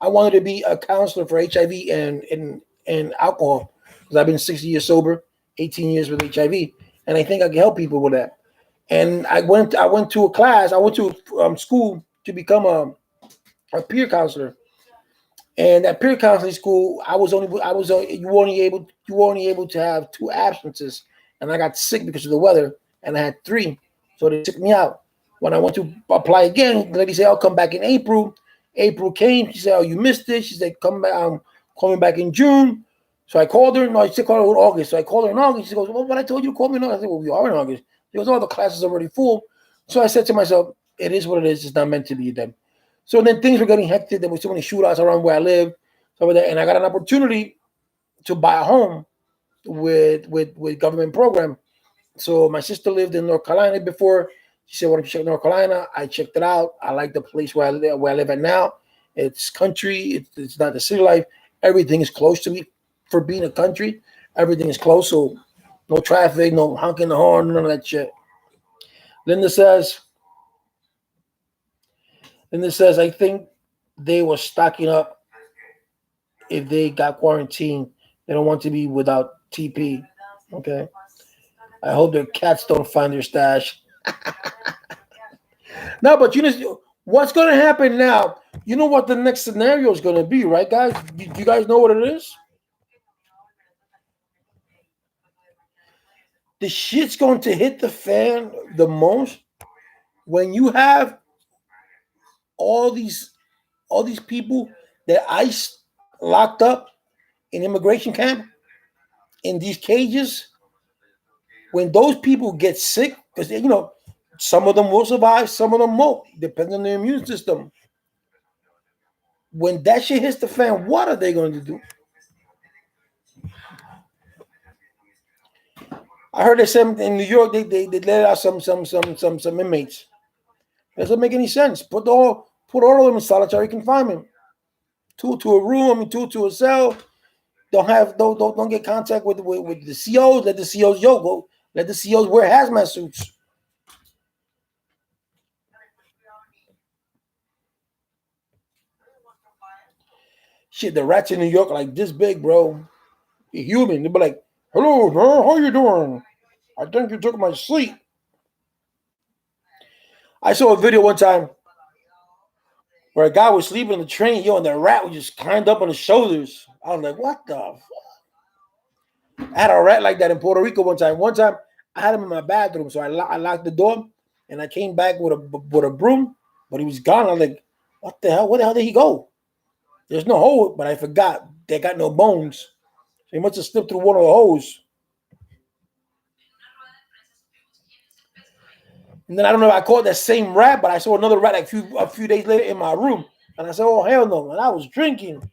a counselor for HIV and alcohol because I've been 60 years sober, 18 years with HIV, and I think I can help people with that. And I went to a class. I went to school to become a peer counselor. And at peer counseling school, you were only able to have 2 absences, and I got sick because of the weather, and I had 3, so they took me out. When I went to apply again, the lady said, "I'll come back in April." April came. She said, "Oh, you missed it." She said, "Come back. I'm coming back in June." So I called her. No, she said, "Call her in August." So I called her in August. She goes, "Well, what I told you to call me in August." I said, "Well, we are in August." She goes, "Oh, the class is already full." So I said to myself, "It is what it is. It's not meant to be then." So then things were getting hectic. There were so many shootouts around where I live, so over there, and I got an opportunity to buy a home with government program. So my sister lived in North Carolina before. She said, "Why don't you check North Carolina?" I checked it out. I like the place where I live at now. It's country. It's not the city life. Everything is close to me for being a country. Everything is close, so no traffic, no honking the horn, none of that shit. Linda says, Linda says, I think they were stocking up if they got quarantined. They don't want to be without TP. Okay. I hope their cats don't find their stash. No, but you know what's going to happen now? You know what the next scenario is going to be, right, guys? You guys know what it is? The shit's going to hit the fan the most when you have all these all these people that ICE locked up in immigration camp in these cages. When those people get sick, because some of them will survive, some of them won't, depending on their immune system. When that shit hits the fan, what are they going to do? I heard they said in New York they let out some inmates. That doesn't make any sense. Put all of them in solitary confinement. Two to a room, I mean two to a cell. Don't get contact with the COs. Let the COs go. Let the COs wear hazmat suits. Shit, the rats in New York are like this big, bro. You're human. They'll be like, "Hello, man, how you doing? I think you took my seat." I saw a video one time where a guy was sleeping on the train, and the rat was just climbed up on his shoulders. I was like, "What the fuck?" I had a rat like that in Puerto Rico one time. One time, I had him in my bathroom, so I locked the door, and I came back with a broom, but he was gone. I was like, "What the hell? Where the hell did he go?" There's no hole, but I forgot they got no bones. So he must have slipped through one of the holes. And then I don't know if I caught that same rat, but I saw another rat like a few days later in my room. And I said, "Oh, hell no." And I was drinking.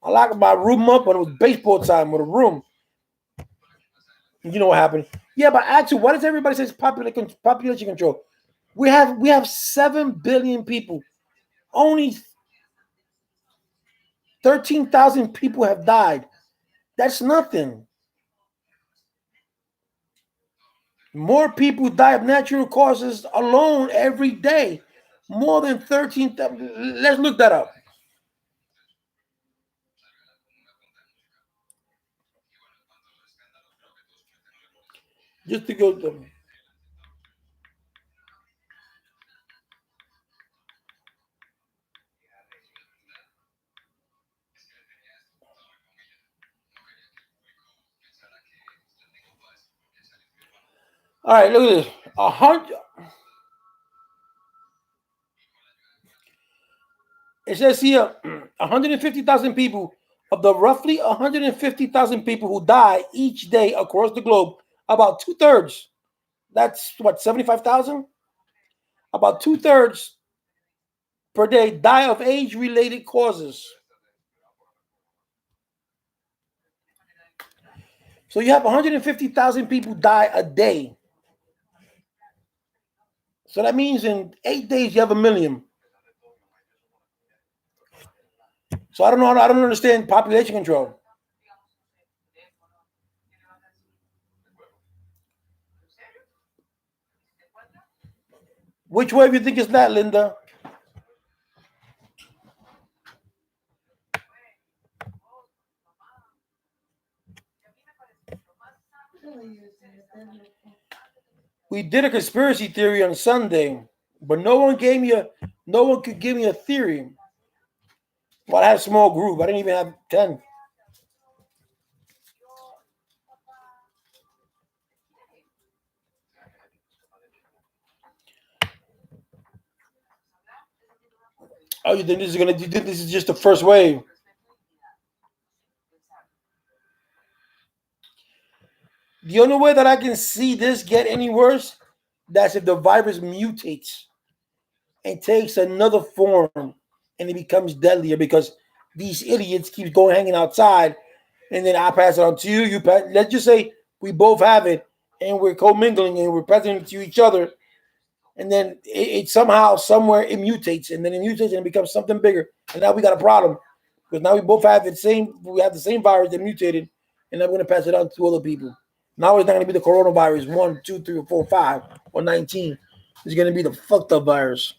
I locked my room up, and it was baseball time with a room. And you know what happened? Yeah, but actually, what does everybody say is population control? We have 7 billion people. Only 13,000 people have died. That's nothing. More people die of natural causes alone every day. More than 13,000. Let's look that up. Just to go. All right, look at this. 100. It says here 150,000 people of the roughly 150,000 people who die each day across the globe, about 2/3, that's what, 75,000? About 2/3 per day die of age-related causes. So you have 150,000 people die a day. So that means in 8 days you have 1,000,000. So I don't understand population control. Which way do you think is that, Linda? We did a conspiracy theory on Sunday, but no one could give me a theory. Well, I had a small group. I didn't even have 10. Oh, you think this is just the first wave? The only way that I can see this get any worse, that's if the virus mutates and takes another form and it becomes deadlier because these idiots keep going hanging outside, and then I pass it on to you. You pass. Let's just say we both have it and we're commingling and we're passing it to each other, and then it somehow somewhere it mutates, and then it mutates and it becomes something bigger, and now we got a problem because now we both have the same. We have the same virus that mutated, and now we're gonna pass it on to other people. Now it's not gonna be the coronavirus 1, 2, 3, or 4, 5, or 19. It's gonna be the fucked up virus.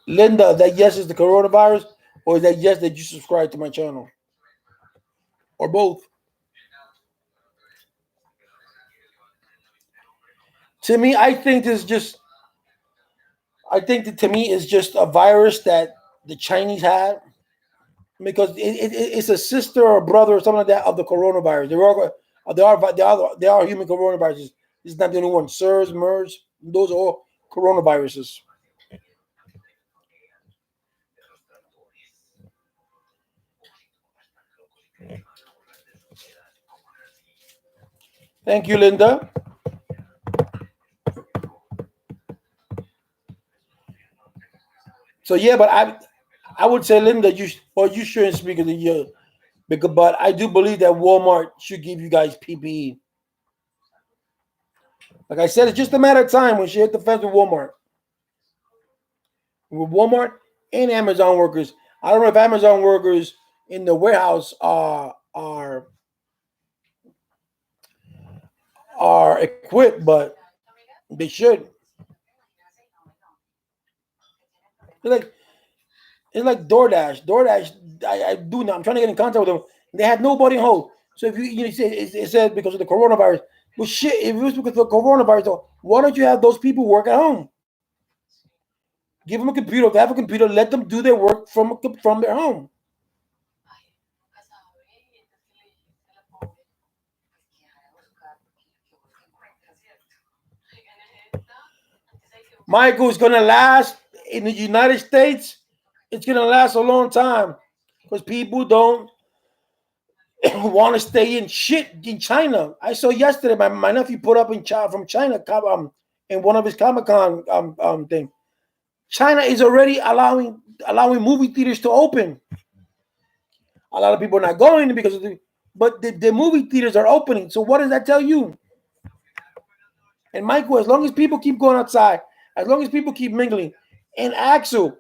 Linda, that yes is the coronavirus, or is that yes that you subscribe to my channel, or both? To me, I think this just. I think that to me is just a virus that the Chinese had because it's a sister or a brother or something like that of the coronavirus. There are human coronaviruses. This is not the only one. SARS, MERS, those are all coronaviruses. Thank you, Linda. So yeah, but I would say, Linda, you shouldn't speak of the year, but I do believe that Walmart should give you guys PPE. Like I said, it's just a matter of time when she hit the fence with Walmart. With Walmart and Amazon workers. I don't know if Amazon workers in the warehouse are equipped, but they should. It's like DoorDash. DoorDash, I do now. I'm trying to get in contact with them. They have nobody home. So if you say it says because of the coronavirus. Well, shit. If it was because of the coronavirus, though, why don't you have those people work at home? Give them a computer. If they have a computer, let them do their work from their home. Michael, is gonna last in the United States. It's gonna last a long time because people don't want to stay in shit in China. I saw yesterday my nephew put up in China from China in one of his Comic-Con thing. China is already allowing movie theaters to open. A lot of people are not going because of but the movie theaters are opening. So what does that tell you? And Michael, as long as people keep going outside, as long as people keep mingling, and Axel,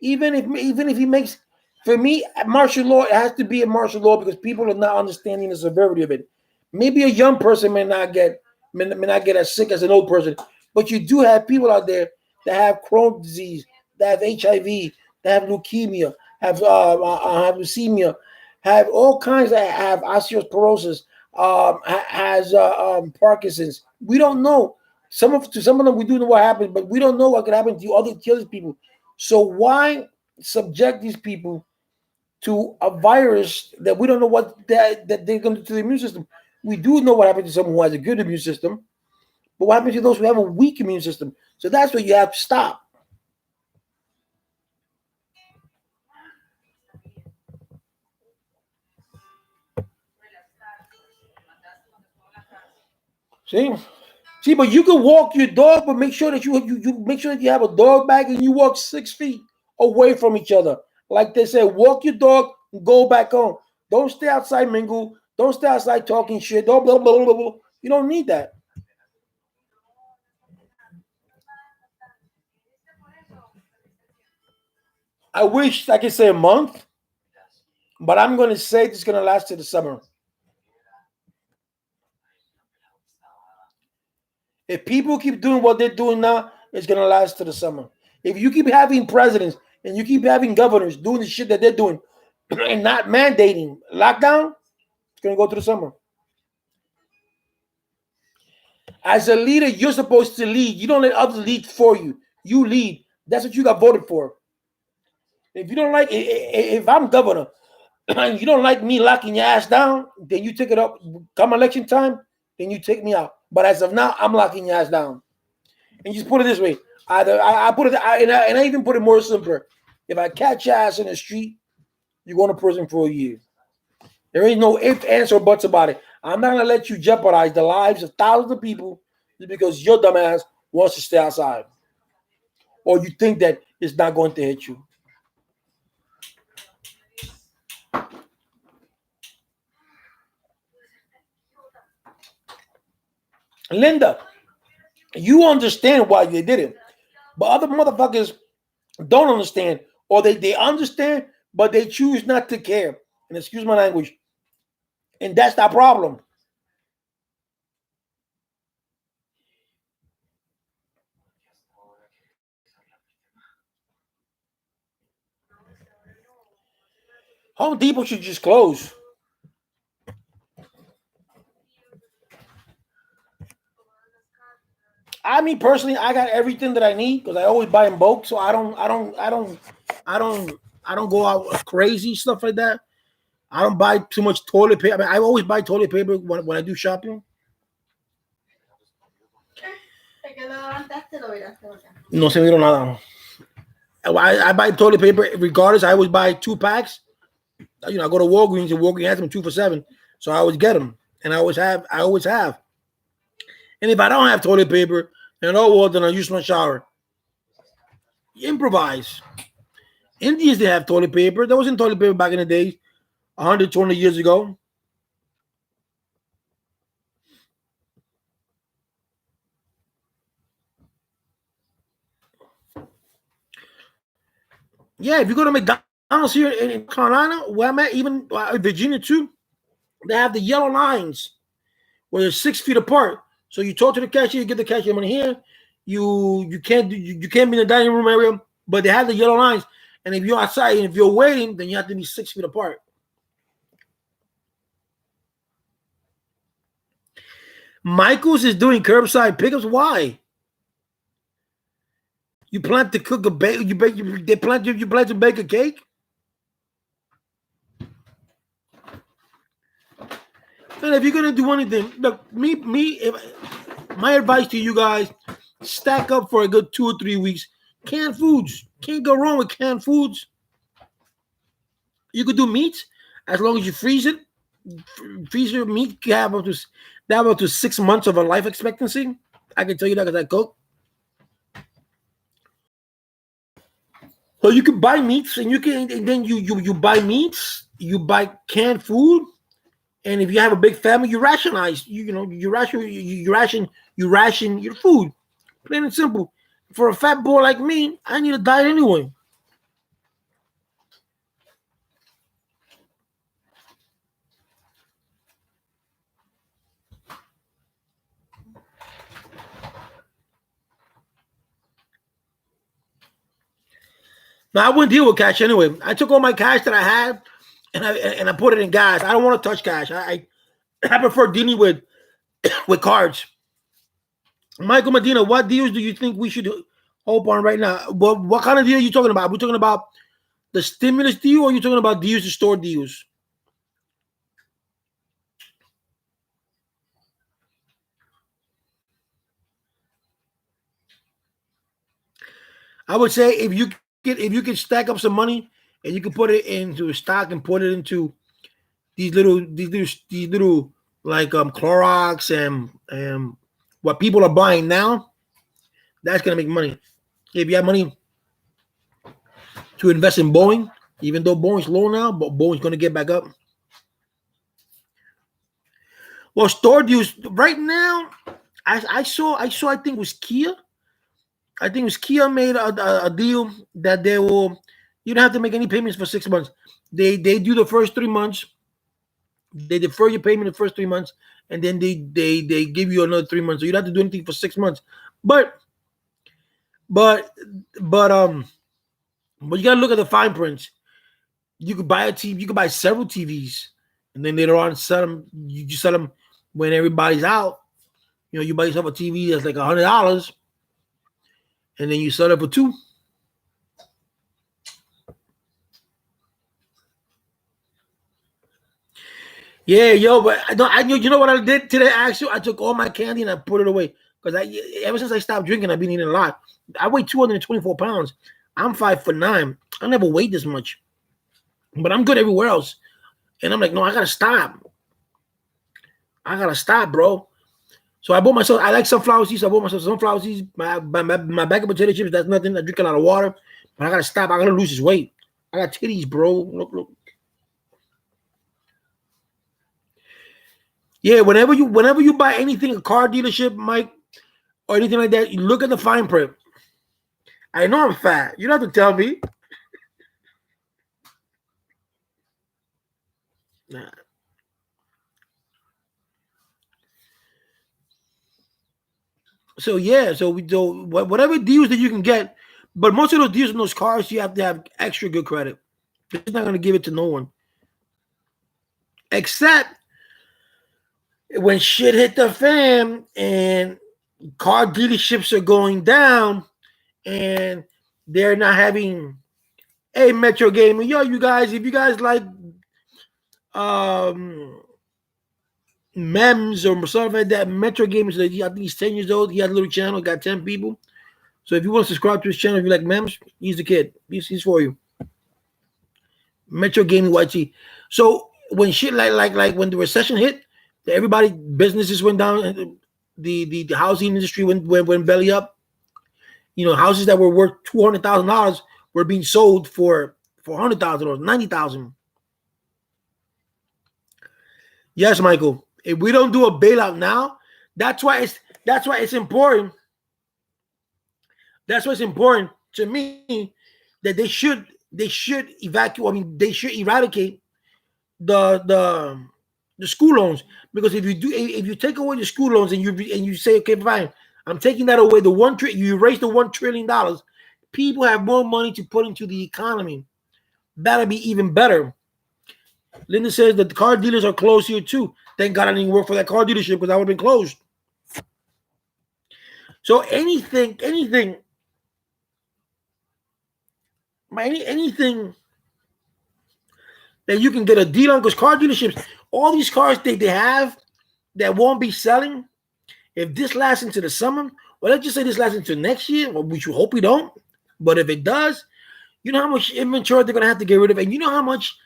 even if he makes, for me, martial law, it has to be a martial law because people are not understanding the severity of it. Maybe a young person may not get as sick as an old person, but you do have people out there that have Crohn's disease, that have HIV, that have leukemia, have leukemia, have all kinds that have osteoporosis, has Parkinson's. We don't know. To some of them, we do know what happens, but we don't know what could happen to other people. So why subject these people to a virus that we don't know what that they're going to do to the immune system? We do know what happens to someone who has a good immune system, But what happens to those who have a weak immune system? So that's what you have to stop. See, but you can walk your dog, but make sure that you make sure that you have a dog bag and you walk 6 feet away from each other. Like they said, walk your dog and go back home. Don't stay outside mingle. Don't stay outside talking shit. Don't blah blah blah blah. You don't need that. I wish I could say a month, but I'm going to say it's going to last to the summer. If people keep doing what they're doing now, it's going to last to the summer. If you keep having presidents and you keep having governors doing the shit that they're doing and not mandating lockdown, it's going to go to the summer. As a leader, you're supposed to lead. You don't let others lead for you. You lead. That's what you got voted for. If you don't like, if I'm governor and you don't like me locking your ass down, then you take it up. Come election time, then you take me out. But as of now, I'm locking your ass down. And just put it this way: either I put it, and I even put it more simpler. If I catch your ass in the street, you're going to prison for a year. There ain't no ifs, ands, or buts about it. I'm not going to let you jeopardize the lives of thousands of people just because your dumb ass wants to stay outside, or you think that it's not going to hit you. Linda, you understand why they did it, but other motherfuckers don't understand, or they understand, but they choose not to care. And excuse my language. And that's the problem. Home Depot should just close. I mean, personally, I got everything that I need because I always buy in bulk, so I don't go out crazy stuff like that. I don't buy too much toilet paper. I mean, I always buy toilet paper when I do shopping. No se miro nada. I buy toilet paper regardless. I always buy 2 packs. You know, I go to Walgreens and Walgreens has them 2 for $7, so I always get them, and I always have. And if I don't have toilet paper, then then I use my shower. Improvise. Indians they have toilet paper. There wasn't toilet paper back in the days, 120 years ago. Yeah, if you go to McDonald's here in Carolina, where I'm at, even Virginia too, they have the yellow lines where they're 6 feet apart. So you talk to the cashier, you get the cashier money here. You can't be in the dining room area, but they have the yellow lines. And if you're outside and if you're waiting, then you have to be 6 feet apart. Michael's is doing curbside pickups. Why? You plan to cook a bake? You plan to bake a cake? And if you're gonna do anything, look, my advice to you guys: stack up for a good 2 or 3 weeks. Canned foods, can't go wrong with canned foods. You could do meat as long as you freeze it. Freeze your meat. You have up to 6 months of a life expectancy. I can tell you that because I cook. So you can buy meats, and then you buy meats. You buy canned food. And if you have a big family, you rationize. You ration your food. Plain and simple. For a fat boy like me, I need a diet anyway. Now I wouldn't deal with cash anyway. I took all my cash that I had and I put it in gas. I don't want to touch cash. I prefer dealing with cards. Michael Medina, what deals do you think we should hope on right now? What kind of deal are you talking about? Are we talking about the stimulus deal, or are you talking about deals to store deals? I would say if you can stack up some money and you can put it into a stock and put it into these little like Clorox and what people are buying now, that's gonna make money. If you have money to invest in Boeing, even though Boeing's low now, but Boeing's gonna get back up. Well, store deals right now. I saw I think it was Kia. I think it was Kia made a deal that they will you don't have to make any payments for 6 months. They do the first 3 months. They defer your payment the first 3 months, and then they give you another 3 months. So you don't have to do anything for 6 months. But but but you gotta look at the fine prints. You could buy a TV, you could buy several TVs, and then later on sell them. You just sell them when everybody's out. You know, you buy yourself a TV that's like $100, and then you sell it for $2. Yeah, yo, but I knew. You know what I did today? Actually, I took all my candy and I put it away because ever since I stopped drinking, I've been eating a lot. I weigh 224 pounds. I'm 5'9". I never weighed this much, but I'm good everywhere else. And I'm like, no, I gotta stop. I gotta stop, bro. So I bought myself. I like sunflower seeds. So I bought myself sunflower seeds. My bag of potato chips. That's nothing. I drink a lot of water, but I gotta stop. I gotta lose this weight. I got titties, bro. Look. Yeah, whenever you buy anything, a car dealership, Mike, or anything like that, you look at the fine print. I know I'm fat. You don't have to tell me. Nah. So yeah, so we do whatever deals that you can get, but most of those deals in those cars, you have to have extra good credit. It's not gonna give it to no one, except when shit hit the fan and car dealerships are going down and they're not having a Metro Gaming. Yo, you guys, if you guys like memes or stuff like that, Metro Gaming, I think he's 10 years old. He has a little channel, got 10 people. So if you want to subscribe to his channel, if you like memes, he's the kid. He's for you. Metro Gaming YT. So when shit like when the recession hit, everybody businesses went down. The housing industry went belly up. You know, houses that were worth $200,000 were being sold for $100,000, $90,000. Yes, Michael. If we don't do a bailout now, that's why it's important. That's why it's important to me that they should evacuate. I mean, they should eradicate the school loans, because if you take away the school loans and you say, okay, fine, I'm taking that away, you erase the $1 trillion, people have more money to put into the economy. That'll be even better. Linda says that the car dealers are closed here too. Thank God I didn't work for that car dealership because I would have been closed. So anything that you can get a deal on, because car dealerships, all these cars they have that won't be selling, if this lasts into the summer, well, let's just say this lasts into next year, well, we should hope we don't. But if it does, you know how much inventory they're gonna have to get rid of, and you know how much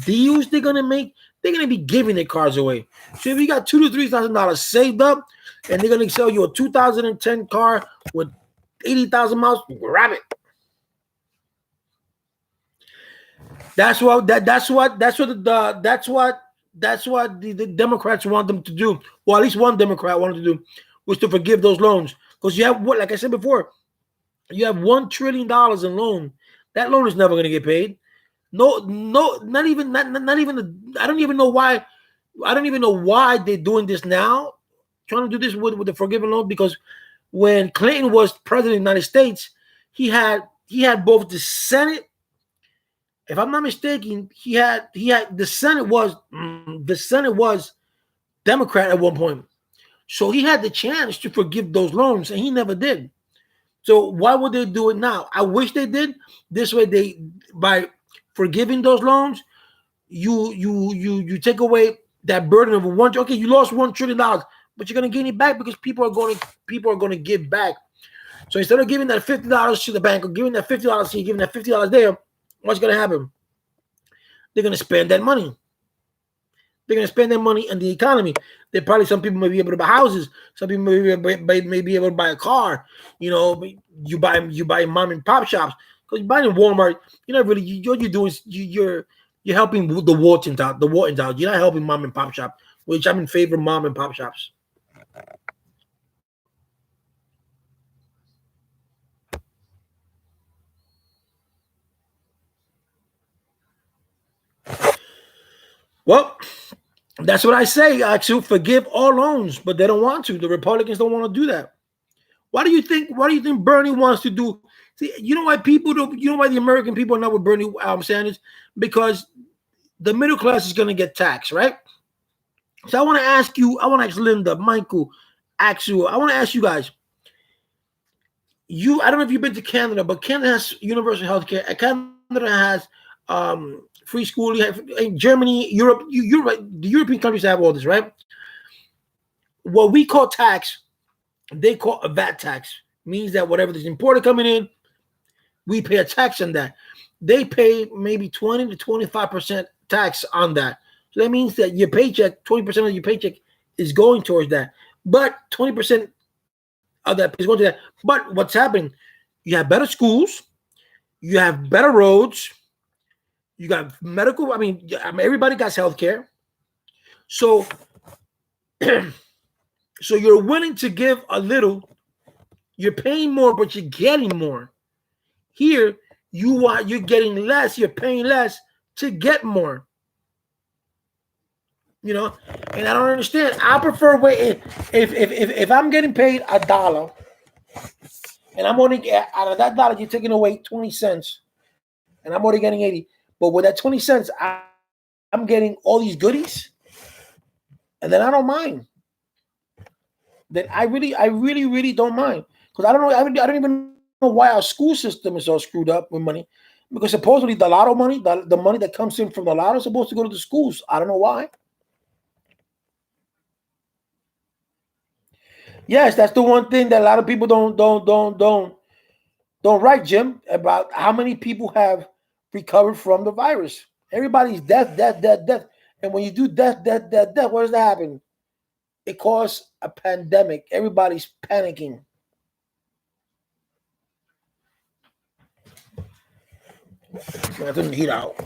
deals they're gonna make. They're gonna be giving their cars away. So if you got $2,000 to $3,000 saved up, and they're gonna sell you a 2010 car with 80,000 miles, grab it. That's what the Democrats want them to do. Well, at least one Democrat wanted to do was to forgive those loans, because you have what, like I said before, you have $1 trillion in loan. That loan is never going to get paid. No, not even. I don't even know why. I don't even know why they're doing this now, trying to do this with the forgiven loan. Because when Clinton was president of the United States, he had both the Senate. If I'm not mistaken, he had the Senate was Democrat at one point, so he had the chance to forgive those loans, and he never did. So why would they do it now? I wish they did. This way, by forgiving those loans, you take away that burden of one. Okay, you lost $1 trillion, but you're gonna gain it back because people are going to give back. So instead of giving that $50 to the bank or giving that $50 here, giving that $50 there, what's going to happen? They're going to spend that money. They're going to spend their money in the economy. Some people may be able to buy houses. Some people may be able to buy a car. You know, you buy mom and pop shops. Because you buy in Walmart, you're not really, what you're doing is you're helping the Whartons out. You're not helping mom and pop shop, which I'm in favor of mom and pop shops. Well, that's what I say. Actually, forgive all loans, but they don't want to. The Republicans don't want to do that. Why do you think Bernie wants to do? See, you know why people don't. You know why the American people are not with Bernie Sanders? Because the middle class is going to get taxed, right? So I want to ask you. I want to ask Linda, Michael, Axel. I want to ask you guys. I don't know if you've been to Canada, but Canada has universal health care. Canada has free school. You have in Germany, Europe. The European countries have all this, right? What we call tax, they call a VAT tax. Means that whatever is imported coming in, we pay a tax on that. They pay maybe 20 to 25% tax on that. So that means that your paycheck, 20% of your paycheck is going towards that. But 20% of that is going to that. But what's happening? You have better schools, you have better roads, you got medical. I mean everybody got health care. So, so you're willing to give a little. You're paying more, but you're getting more. Here, you're getting less. You're paying less to get more. You know, and I don't understand. I prefer if I'm getting paid $1, and I'm only out of that dollar, you're taking away 20 cents, and I'm only getting 80. But with that 20 cents, I'm getting all these goodies, and then I don't mind. Then I really don't mind, because I don't know. I don't even know why our school system is all screwed up with money, because supposedly the lotto money, the money that comes in from the lotto, is supposed to go to the schools. I don't know why. Yes, that's the one thing that a lot of people don't write, Jim, about how many people have recovered from the virus. Everybody's death. And when you do death, what does that happen? It causes a pandemic. Everybody's panicking. I turn the heat out.